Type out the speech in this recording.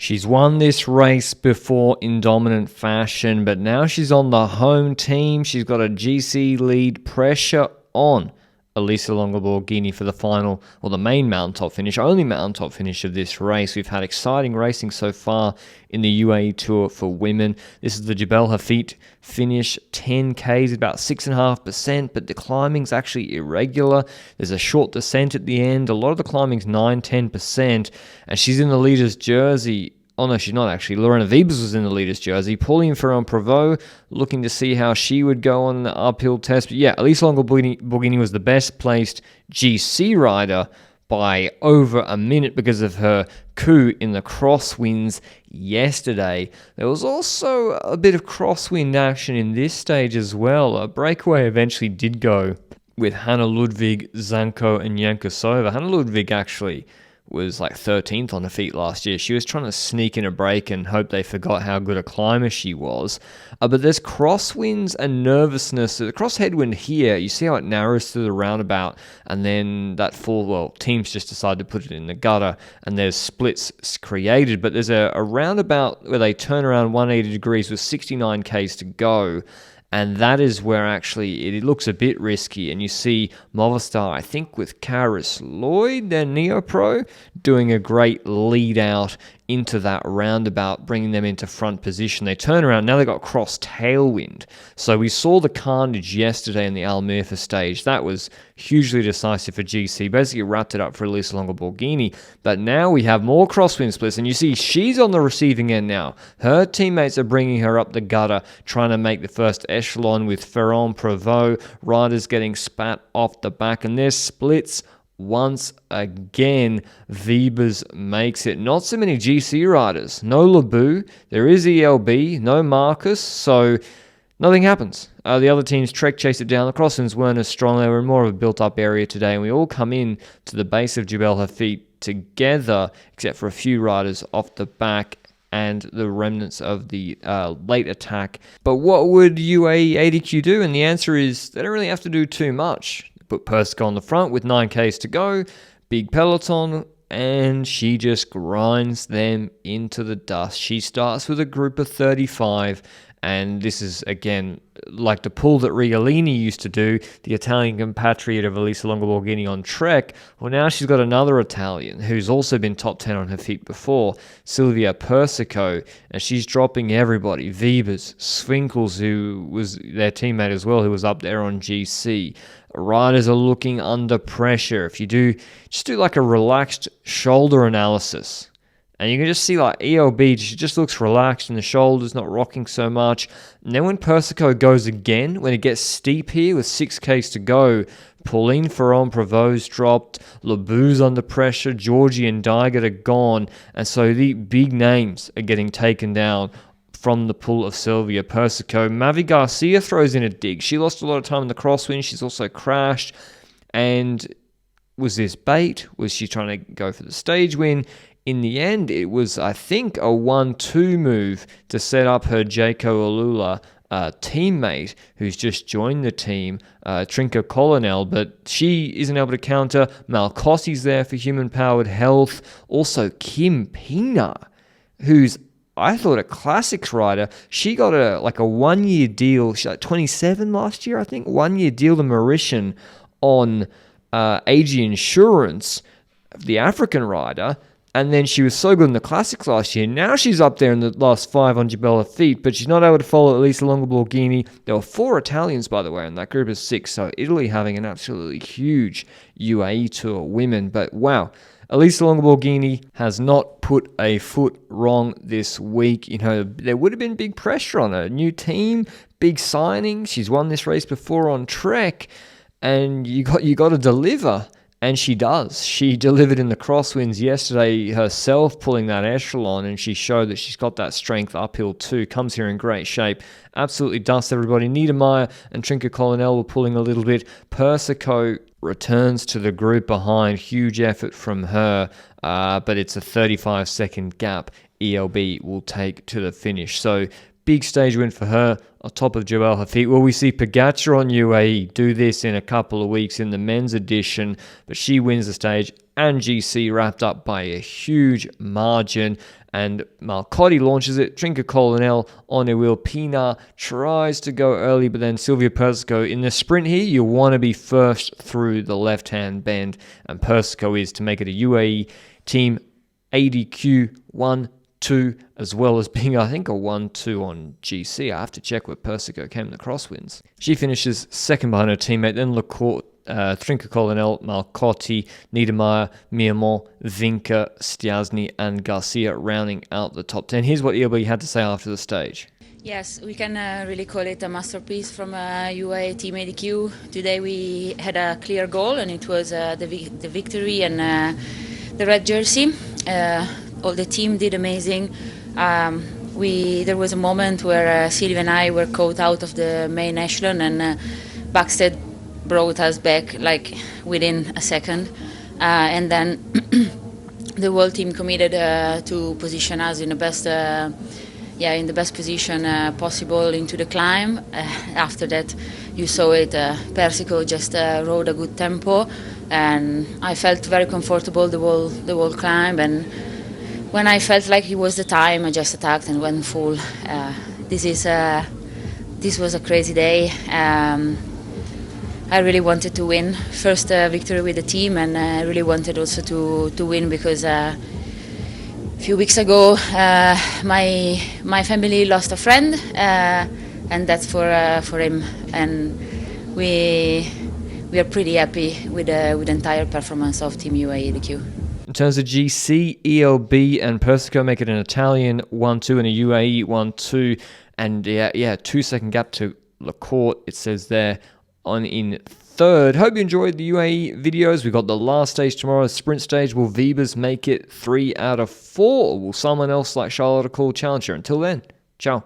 She's won this race before in dominant fashion, but now she's on the home team. She's got a GC lead, pressure on Elisa Longo Borghini for the final, or the main mountaintop finish, only mountaintop finish of this race. We've had exciting racing so far in the UAE Tour for women. This is the Jebel Hafit finish, 10Ks, about 6.5%, but the climbing's actually irregular. There's a short descent at the end. A lot of the climbing's 9-10%, and she's in the leader's jersey. Oh no, she's not actually. Lorena Wiebes was in the leader's jersey. Pauline Ferrand-Prévot looking to see how she would go on the uphill test. But yeah, Elisa Longo Borghini was the best placed GC rider by over a minute because of her coup in the crosswinds yesterday. There was also a bit of crosswind action in this stage as well. A breakaway eventually did go with Hannah Ludwig, Zanko, and Yankosova. Hannah Ludwig actually was like 13th on the feet last year. She was trying to sneak in a break and hope they forgot how good a climber she was. But there's crosswinds and nervousness. The cross headwind here, you see how it narrows through the roundabout, and then that teams just decide to put it in the gutter, and there's splits created. But there's a roundabout where they turn around 180 degrees with 69 Ks to go. And that is where actually it looks a bit risky. And you see Movistar, I think with Karis Lloyd, their Neopro, doing a great lead out into that roundabout, bringing them into front position. They turn around, now they've got cross tailwind. So we saw the carnage yesterday in the Al Mirfa stage. That was hugely decisive for GC. Basically wrapped it up for Elisa Longo Borghini. But now we have more crosswind splits, and you see she's on the receiving end now. Her teammates are bringing her up the gutter, trying to make the first echelon with Ferrand-Prévot. Riders getting spat off the back, and there's splits. Once again, Wiebes makes it. Not so many GC riders. No Lebu. There is ELB. No Marcus. So nothing happens. The other teams Trek chase it down. The crosswinds weren't as strong. They were in more of a built-up area today. And we all come in to the base of Jebel Hafit together, except for a few riders off the back and the remnants of the late attack. But what would UAE ADQ do? And the answer is they don't really have to do too much. Put Persico on the front with 9Ks to go, big peloton, and she just grinds them into the dust. She starts with a group of 35, and this is, again, like the pull that Regalini used to do, the Italian compatriot of Elisa Longo Borghini on Trek. Well, now she's got another Italian who's also been top 10 on her feet before, Silvia Persico, and she's dropping everybody. Wiebes, Swinkels, who was their teammate as well, who was up there on GC. Riders are looking under pressure. If you just do like a relaxed shoulder analysis, and you can just see like ELB, she just looks relaxed and the shoulder's not rocking so much. And then when Persico goes again, when it gets steep here with 6Ks to go, Pauline Ferrand-Prévot's dropped, Lebu's under pressure, Georgie and Dygert are gone, and so the big names are getting taken down from the pull of Silvia Persico. Mavi Garcia throws in a dig. She lost a lot of time in the crosswind. She's also crashed. And was this bait? Was she trying to go for the stage win? In the end, it was, I think, a 1-2 move to set up her Jaco Alula teammate who's just joined the team, Trinka Colonel, but she isn't able to counter. Malcossi's there for human-powered health. Also, Kim Pina, who's I thought a classics rider. She got a 1-year deal. She 27 last year, I think. 1-year deal to Mauritian on AG Insurance, the African rider. And then she was so good in the classics last year. Now she's up there in the last 5 on Jebel Hafit, but she's not able to follow Elisa Longo Borghini. There were 4 Italians, by the way, in that group of 6. So Italy having an absolutely huge UAE Tour women. But wow. Elisa Longo Borghini has not put a foot wrong this week. You know, there would have been big pressure on her. New team, big signing. She's won this race before on Trek, and you got to deliver, and she does. She delivered in the crosswinds yesterday herself, pulling that echelon, and she showed that she's got that strength uphill too. Comes here in great shape. Absolutely dusts everybody. Niedermeyer and Trinka Colonel were pulling a little bit. Persico returns to the group behind. Huge effort from her, but it's a 35-second gap ELB will take to the finish. So big stage win for her on top of Jebel Hafit. Well, we see Pogacar on UAE do this in a couple of weeks in the men's edition, but she wins the stage and GC wrapped up by a huge margin. and Malcotti launches it. Trinca Colonel on a wheel. Pina tries to go early, but then Silvia Persico. In the sprint here, you want to be first through the left-hand bend, and Persico is to make it a UAE team ADQ 1-2, as well as being, I think, a 1-2 on GC. I have to check where Persico came in the crosswinds. She finishes second behind her teammate, then Lecourt, Trinca Colonel, Malcotti, Niedermayer, Miamont, Vinca, Stiassny, and Garcia rounding out the top 10. Here's what ELB had to say after the stage. Yes, we can really call it a masterpiece from UAE Team ADQ. Today we had a clear goal, and it was the victory and the red jersey. All the team did amazing. There was a moment where Silvia and I were caught out of the main echelon, and Backstead brought us back like within a second, and then the whole team committed to position us in the best, in the best position possible into the climb. After that, you saw it. Persico just rode a good tempo, and I felt very comfortable the whole climb. And when I felt like it was the time, I just attacked and went full. This was a crazy day. I really wanted to win. First victory with the team, and I really wanted also to win because a few weeks ago my family lost a friend, and that's for him. And we are pretty happy with the entire performance of Team UAE ADQ. In terms of GC, ELB and Persico make it an Italian 1-2 and a UAE 1-2, and 2-second gap to Lecourt, it says there, on in third. Hope you enjoyed the UAE videos. We've got the last stage tomorrow, sprint stage. Will Vibers make it 3 out of 4? Or will someone else like Charlotte call challenger? Until then, ciao.